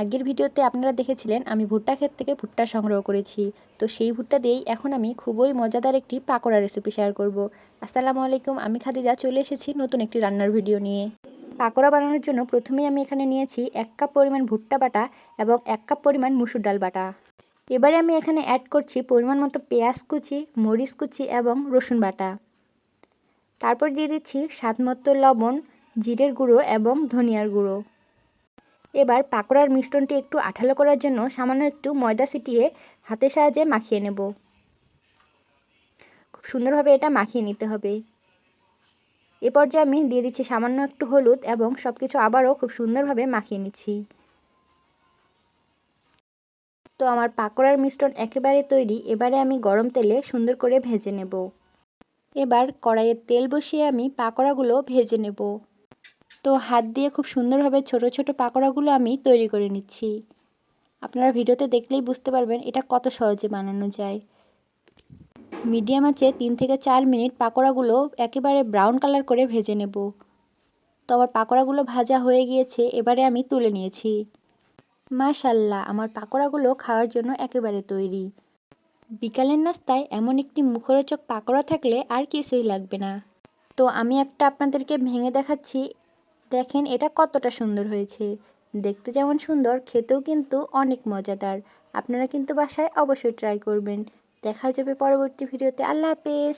আগের ভিডিওতে আপনারা দেখেছিলেন আমি ভুট্টা ক্ষেত থেকে ভুট্টা সংগ্রহ করেছি। তো সেই ভুট্টা দিয়েই এখন আমি খুবই মজাদার একটি পাকোড়া রেসিপি শেয়ার করব। আসসালামু আলাইকুম, আমি খাদিজা চলে এসেছি নতুন একটি রান্নার ভিডিও নিয়ে। পাকোড়া বানানোর জন্য প্রথমেই আমি এখানে নিয়েছি 1 কাপ পরিমাণ ভুট্টা বাটা এবং 1 কাপ পরিমাণ মুসুর ডাল বাটা। এবারে আমি এখানে অ্যাড করছি পরিমাণ মতো পেঁয়াজ কুচি, মরিচ কুচি এবং রসুন বাটা। তারপর দিয়ে দিচ্ছি স্বাদ মতো লবণ, জিরের গুঁড়ো এবং ধনিয়ার গুঁড়ো। এবার পাকোড়ার মিশ্রণটি একটু আঠালো করার জন্য সামান্য একটু ময়দা ছিটিয়ে হাতের সাহায্যে মাখিয়ে নেব। খুব সুন্দরভাবে এটা মাখিয়ে নিতে হবে। এ পর্যায়ে আমি দিয়ে দিচ্ছি সামান্য একটু হলুদ এবং সব কিছু আবারও খুব সুন্দরভাবে মাখিয়ে নিচ্ছি। তো আমার পাকোড়ার মিশ্রণ একেবারে তৈরি। এবারে আমি গরম তেলে সুন্দর করে ভেজে নেব। এবার কড়াইয়ে তেল বসিয়ে আমি পাকোড়াগুলো ভেজে নেব। তো হাত দিয়ে খুব সুন্দরভাবে ছোট ছোট পাকোড়াগুলো আমি তৈরি করে নিচ্ছি। আপনারা ভিডিওতে দেখলেই বুঝতে পারবেন এটা কত সহজে বানানো যায়। মিডিয়াম আঁচে 3 থেকে 4 মিনিট পাকোড়াগুলো একেবারে ব্রাউন কালার করে ভেজে নেব। তো আমার পাকোড়াগুলো ভাজা হয়ে গিয়েছে, এবারে আমি তুলে নিয়েছি। মাশাআল্লাহ, আমার পাকোড়াগুলো খাওয়ার জন্য একেবারে তৈরি। বিকালের নাস্তায় এমন একটি মুখরোচক পাকোড়া থাকলে আর কিছুই লাগবে না। তো আমি একটা আপনাদেরকে ভেঙে দেখাচ্ছি। দেখেন এটা কতটা সুন্দর হয়েছে। দেখতে যেমন সুন্দর, খেতেও কিন্তু অনেক মজাদার। আপনারা কিন্তু বাসায় অবশ্যই ট্রাই করবেন। দেখা যাবে পরবর্তী ভিডিওতে। আল্লাহ হাফেজ।